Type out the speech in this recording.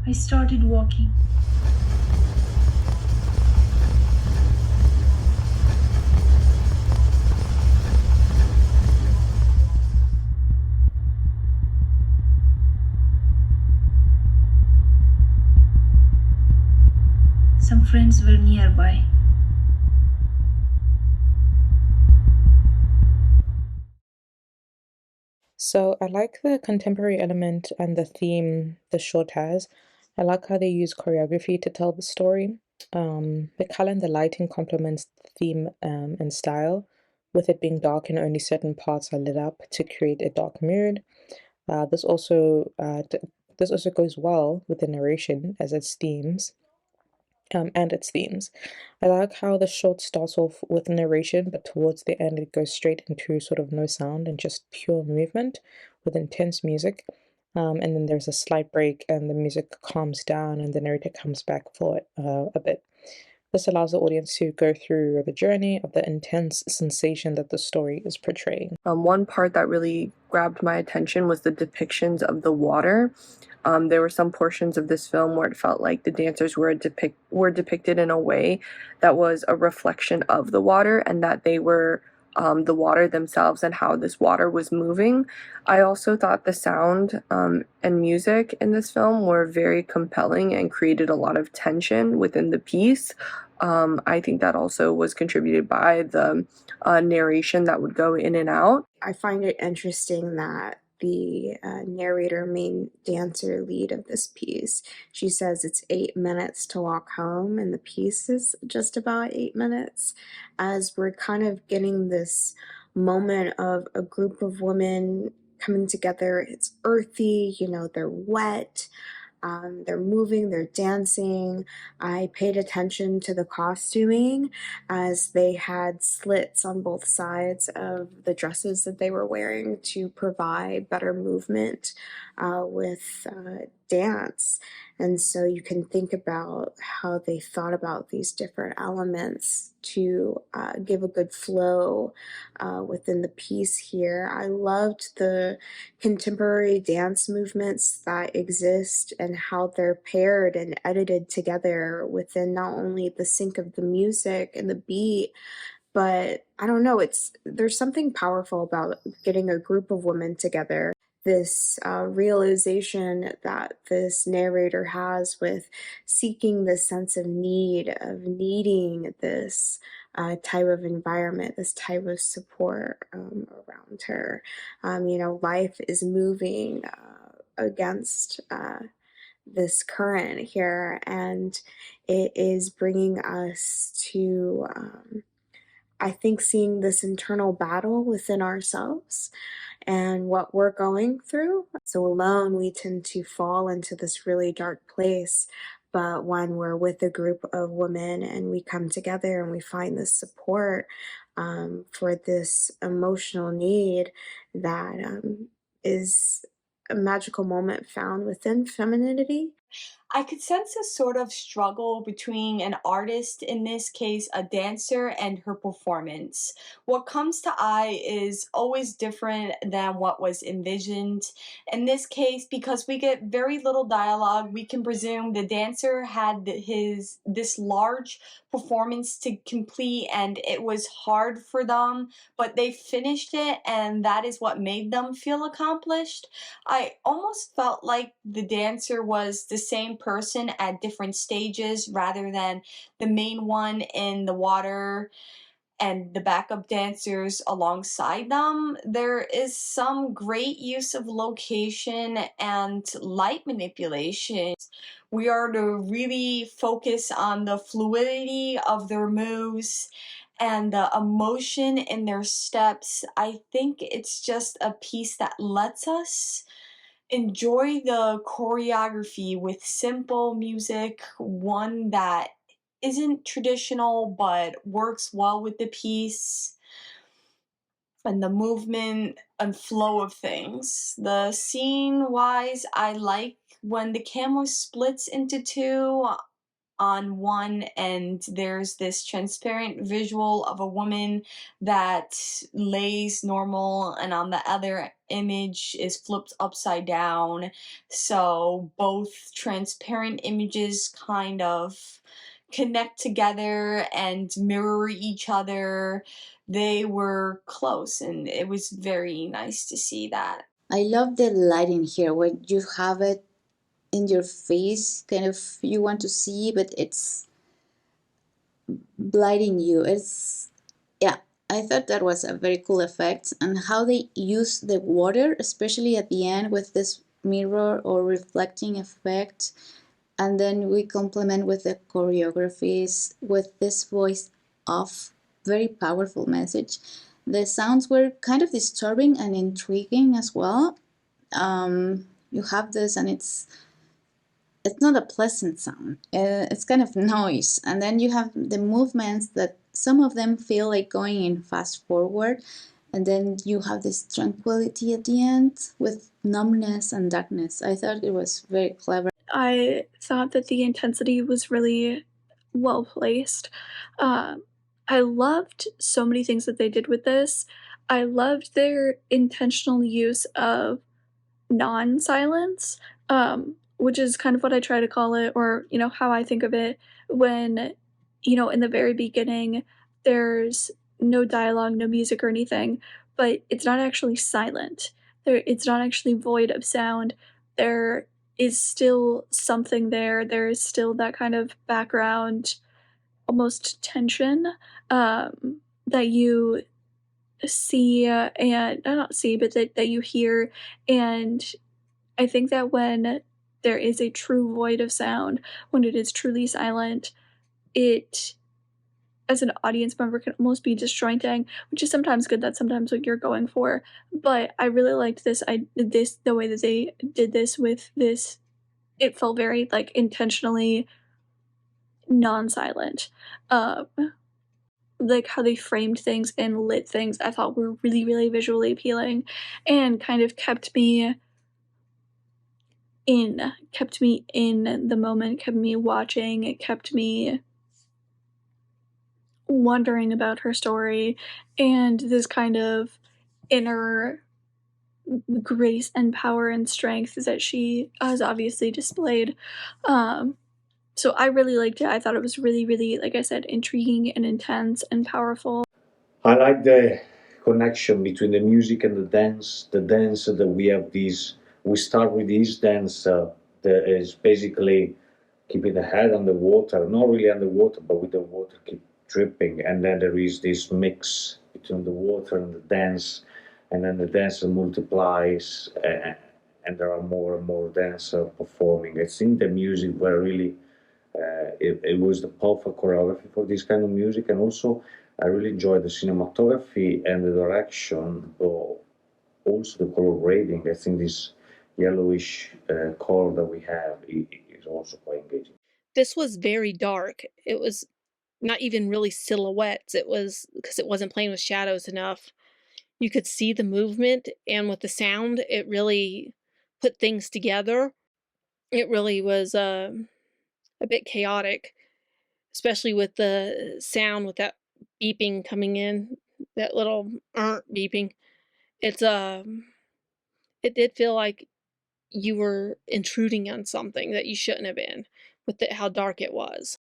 I started walking. Some friends were nearby. So I like the contemporary element and the theme the short has. I like how they use choreography to tell the story. The color and the lighting complements the theme and style, with it being dark and only certain parts are lit up to create a dark mood. Uh, this also uh, d- this also goes well with the narration as its themes and its themes. I like how the short starts off with narration, but towards the end it goes straight into sort of no sound and just pure movement with intense music. And then there's a slight break, and the music calms down, and the narrator comes back for a bit. This allows the audience to go through the journey of the intense sensation that the story is portraying. One part that really grabbed my attention was the depictions of the water. There were some portions of this film where it felt like the dancers were depicted in a way that was a reflection of the water, and that they were the water themselves and how this water was moving. I also thought the sound and music in this film were very compelling and created a lot of tension within the piece. I think that also was contributed by the narration that would go in and out. I find it interesting that the narrator, main dancer lead of this piece, she says it's 8 minutes to walk home, and the piece is just about 8 minutes, as we're kind of getting this moment of a group of women coming together. It's earthy, they're wet. They're moving, they're dancing. I paid attention to the costuming as they had slits on both sides of the dresses that they were wearing to provide better movement with dance. And so you can think about how they thought about these different elements to give a good flow within the piece here. I loved the contemporary dance movements that exist and how they're paired and edited together within not only the sync of the music and the beat, but I don't know, there's something powerful about getting a group of women together. This realization that this narrator has with seeking this sense of need, of needing this type of environment, this type of support around her. Life is moving against this current here, and it is bringing us to I think seeing this internal battle within ourselves and what we're going through. So alone, we tend to fall into this really dark place. But when we're with a group of women and we come together and we find this support for this emotional need that is a magical moment found within femininity. I could sense a sort of struggle between an artist, in this case a dancer, and her performance. What comes to eye is always different than what was envisioned. In this case, because we get very little dialogue, we can presume the dancer had his this large performance to complete and it was hard for them, but they finished it and that is what made them feel accomplished. I almost felt like the dancer was the same person at different stages rather than the main one in the water and the backup dancers alongside them. There is some great use of location and light manipulation. We are to really focus on the fluidity of their moves and the emotion in their steps. I think it's just a piece that lets us enjoy the choreography with simple music, one that isn't traditional but works well with the piece and the movement and flow of things. The scene wise, I like when the camera splits into two. On one end, there's this transparent visual of a woman that lays normal, and on the other image is flipped upside down, so both transparent images kind of connect together and mirror each other. They were close, and it was very nice to see that. I love the lighting here where you have it in your face, kind of you want to see, but it's blinding you. It's, yeah, I thought that was a very cool effect, and how they use the water, especially at the end with this mirror or reflecting effect. And then we complement with the choreographies with this voice off, very powerful message. The sounds were kind of disturbing and intriguing as well. You have this, and it's not a pleasant sound. It's kind of noise. And then you have the movements that some of them feel like going in fast forward. And then you have this tranquility at the end with numbness and darkness. I thought it was very clever. I thought that the intensity was really well placed. I loved so many things that they did with this. I loved their intentional use of non-silence, which is kind of what I try to call it, or how I think of it when, in the very beginning, there's no dialogue, no music or anything, but it's not actually silent. It's not actually void of sound. There is still something there. There is still that kind of background, almost tension, that you see and not see, but that you hear. And I think that when there is a true void of sound, when it is truly silent, it, as an audience member, can almost be disjointing, which is sometimes good. That's sometimes what you're going for. But I really liked this. The way that they did this with this. It felt very like intentionally non-silent. Like how they framed things and lit things, I thought were really, really visually appealing, and kind of kept me in the moment, kept me watching, it kept me wondering about her story and this kind of inner grace and power and strength that she has obviously displayed. So I really liked it. I thought it was really, really, like I said, intriguing and intense and powerful. I like the connection between the music and the dance. The dance that we have these, we start with this dance that is basically keeping the head on the water, not really underwater, but with the water keep dripping. And then there is this mix between the water and the dance, and then the dancer multiplies, and there are more and more dancers performing. I think the music were really, it was the perfect choreography for this kind of music, and also I really enjoyed the cinematography and the direction, but also the color grading. I think this yellowish color that we have is also quite engaging. This was very dark. It was not even really silhouettes. It was because it wasn't playing with shadows enough. You could see the movement, and with the sound, it really put things together. It really was a bit chaotic, especially with the sound, with that beeping coming in, that little beeping. It's it did feel like you were intruding on something that you shouldn't have been with how dark it was.